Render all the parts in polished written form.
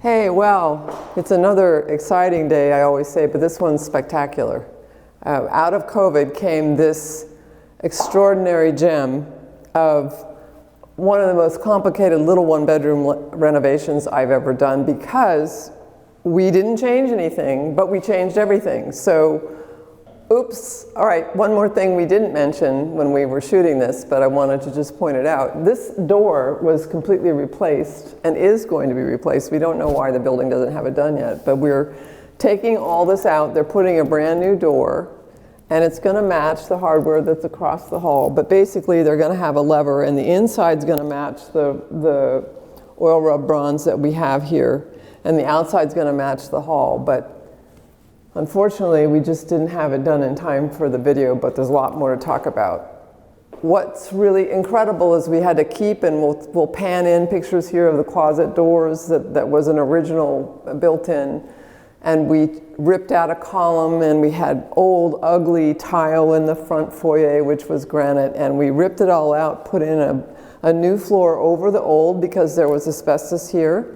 Hey, well, it's another exciting day, I always say, but this one's spectacular. Out of COVID came this extraordinary gem of one of the most complicated little one-bedroom renovations I've ever done, because we didn't change anything, but we changed everything. So, oops, all right, one more thing we didn't mention when we were shooting this, but I wanted to just point it out. This door was completely replaced and is going to be replaced. We don't know why the building doesn't have it done yet, but we're taking all this out. They're putting a brand new door, and it's going to match the hardware that's across the hall. But basically, they're going to have a lever, and the inside's going to match the oil rub bronze that we have here, and the outside's going to match the hall. But unfortunately, we just didn't have it done in time for the video, but there's a lot more to talk about. What's really incredible is we had to keep, and we'll pan in pictures here of the closet doors that was an original built-in, and we ripped out a column, and we had old, ugly tile in the front foyer, which was granite, and we ripped it all out, put in a new floor over the old because there was asbestos here.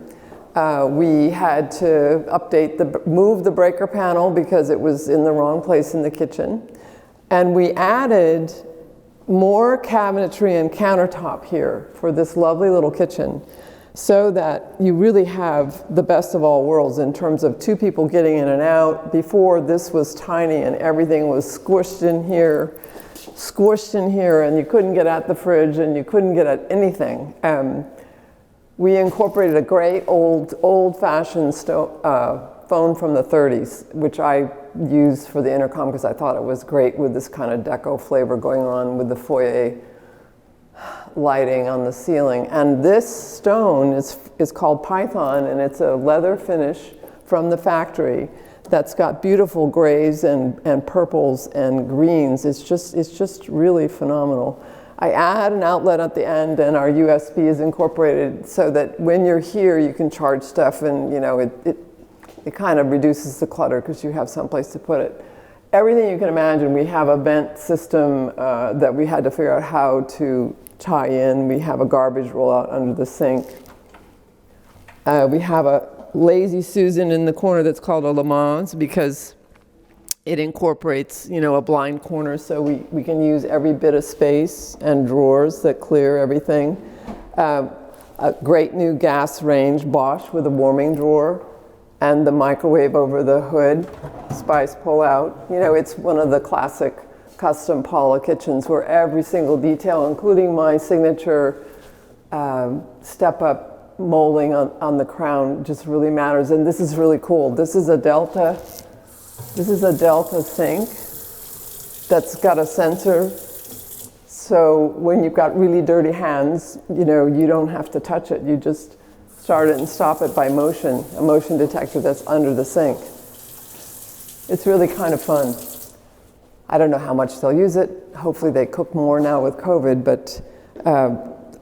We had to move the breaker panel because it was in the wrong place in the kitchen. And we added more cabinetry and countertop here for this lovely little kitchen, so that you really have the best of all worlds in terms of two people getting in and out. Before, this was tiny and everything was squished in here, and you couldn't get at the fridge and you couldn't get at anything. We incorporated a great old-fashioned phone from the 30s, which I used for the intercom because I thought it was great with this kind of deco flavor going on with the foyer lighting on the ceiling. And this stone is called Python, and it's a leather finish from the factory that's got beautiful grays and purples and greens. It's just really phenomenal. I add an outlet at the end, and our USB is incorporated so that when you're here, you can charge stuff, and it kind of reduces the clutter because you have someplace to put it. Everything you can imagine. We have a vent system that we had to figure out how to tie in. We have a garbage rollout under the sink. We have a lazy Susan in the corner that's called a Lamans because it incorporates, a blind corner, so we can use every bit of space, and drawers that clear everything. A great new gas range, Bosch, with a warming drawer, and the microwave over the hood, spice pull out. It's one of the classic custom Paula kitchens where every single detail, including my signature step-up molding on the crown, just really matters. And this is really cool. This is a Delta sink that's got a sensor, so when you've got really dirty hands, you don't have to touch it. You just start it and stop it by motion, a motion detector that's under the sink. It's really kind of fun. I don't know how much they'll use it. Hopefully they cook more now with COVID, but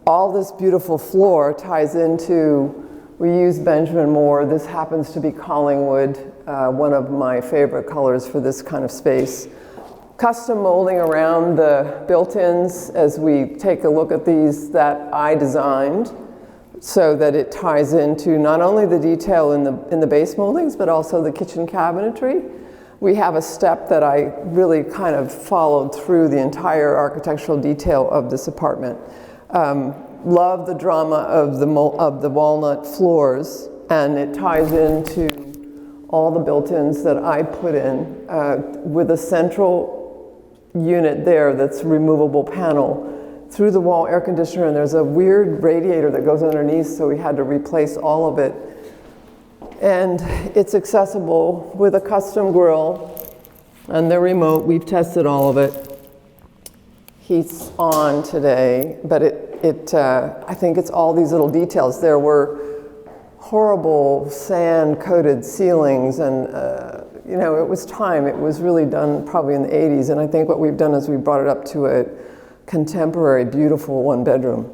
all this beautiful floor ties into, we use Benjamin Moore. This happens to be Collingwood, one of my favorite colors for this kind of space. Custom molding around the built-ins as we take a look at these that I designed, so that it ties into not only the detail in the base moldings, but also the kitchen cabinetry. We have a step that I really kind of followed through the entire architectural detail of this apartment. Love the drama of the walnut floors, and it ties into all the built-ins that I put in with a central unit there that's removable panel through the wall air conditioner, and there's a weird radiator that goes underneath, so we had to replace all of it. And it's accessible with a custom grill and the remote. We've tested all of it. Heat's on today, but I think it's all these little details. There were horrible sand-coated ceilings, and it was time. It was really done probably in the 80s, and I think what we've done is we brought it up to a contemporary, beautiful one-bedroom.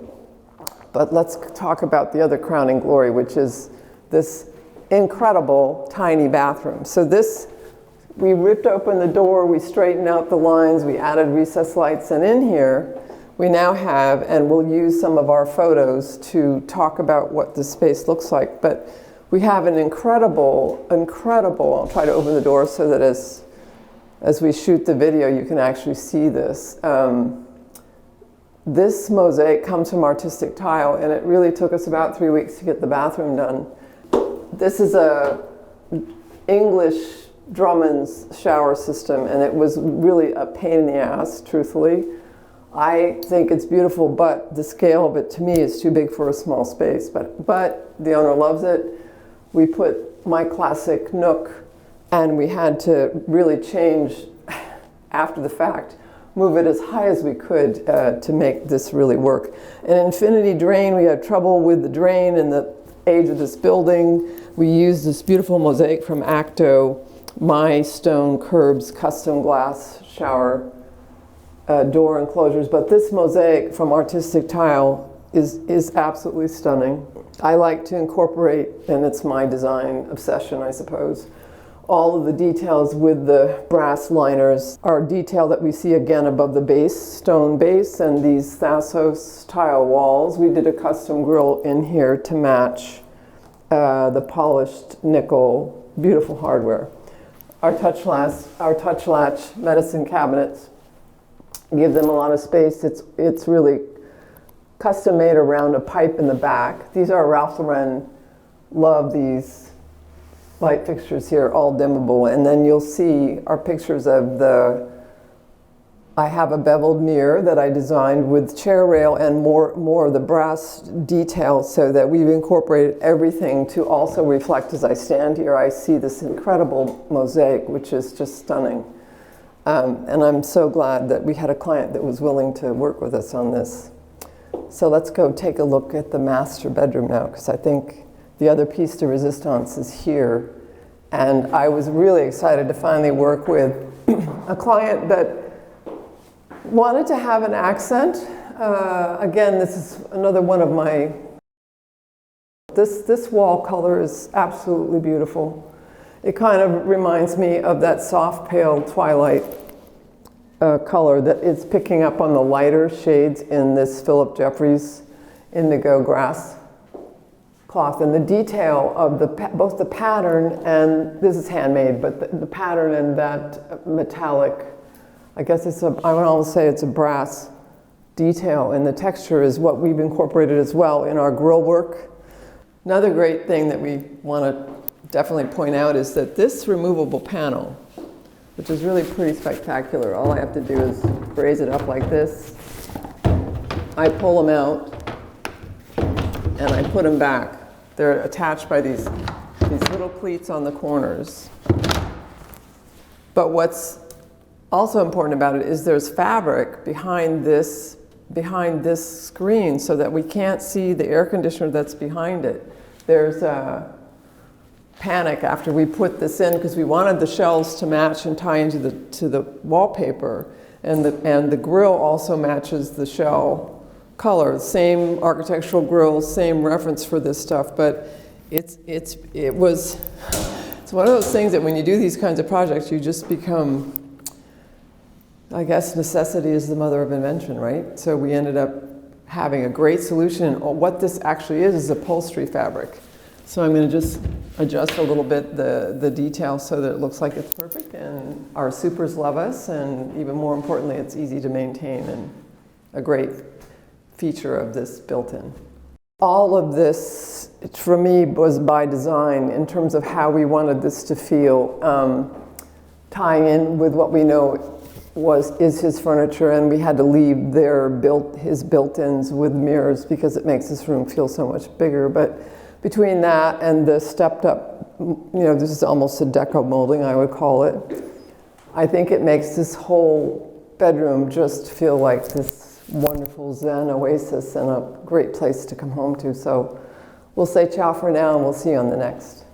But let's talk about the other crowning glory, which is this incredible tiny bathroom. So we ripped open the door, we straightened out the lines, we added recessed lights, and in here we now have, and we'll use some of our photos to talk about what the space looks like, but We have an incredible, I'll try to open the door so that as we shoot the video, you can actually see this. This mosaic comes from Artistic Tile, and it really took us about 3 weeks to get the bathroom done. This is a English Drummond's shower system, and it was really a pain in the ass, truthfully. I think it's beautiful, but the scale of it to me is too big for a small space, but the owner loves it. We put my classic nook, and we had to really change after the fact, move it as high as we could to make this really work. An infinity drain, we had trouble with the drain and the age of this building. We used this beautiful mosaic from Acto, my stone curbs, custom glass shower door enclosures, but this mosaic from Artistic Tile is absolutely stunning. I like to incorporate, and it's my design obsession, I suppose, all of the details with the brass liners are detail that we see again above the base, stone base, and these Thassos tile walls. We did a custom grill in here to match the polished nickel, beautiful hardware. Our touch latch medicine cabinets give them a lot of space. It's really custom made around a pipe in the back. These are Ralph Lauren, love these light fixtures here, all dimmable. And then you'll see our pictures of I have a beveled mirror that I designed with chair rail and more of the brass detail, so that we've incorporated everything to also reflect as I stand here. I see this incredible mosaic, which is just stunning. And I'm so glad that we had a client that was willing to work with us on this. So let's go take a look at the master bedroom now, because I think the other piece de resistance is here. And I was really excited to finally work with a client that wanted to have an accent. Again, this is another one of my, this wall color is absolutely beautiful. It kind of reminds me of that soft pale twilight color that is picking up on the lighter shades in this Philip Jeffries indigo grass cloth. And the detail of both the pattern, and this is handmade, but the pattern and that metallic, I guess I would almost say it's a brass detail, and the texture is what we've incorporated as well in our grill work. Another great thing that we want to definitely point out is that this removable panel, which is really pretty spectacular, all I have to do is raise it up like this. I pull them out and I put them back. They're attached by these little cleats on the corners. But what's also important about it is there's fabric behind this screen, so that we can't see the air conditioner that's behind it. There's a panic after we put this in, because we wanted the shelves to match and tie into the wallpaper, and the grill also matches the shell color. Same architectural grill, same reference for this stuff, but it's one of those things that when you do these kinds of projects, you just become, I guess necessity is the mother of invention, right? So we ended up having a great solution. What this actually is upholstery fabric. So I'm going to just adjust a little bit the detail so that it looks like it's perfect, and our supers love us, and even more importantly, it's easy to maintain, and a great feature of this built-in. All of this, for me, was by design in terms of how we wanted this to feel, tying in with what we know is his furniture, and we had to leave his built-ins with mirrors because it makes this room feel so much bigger. But between that and the stepped up, this is almost a deco molding, I would call it. I think it makes this whole bedroom just feel like this wonderful Zen oasis and a great place to come home to. So we'll say ciao for now, and we'll see you on the next.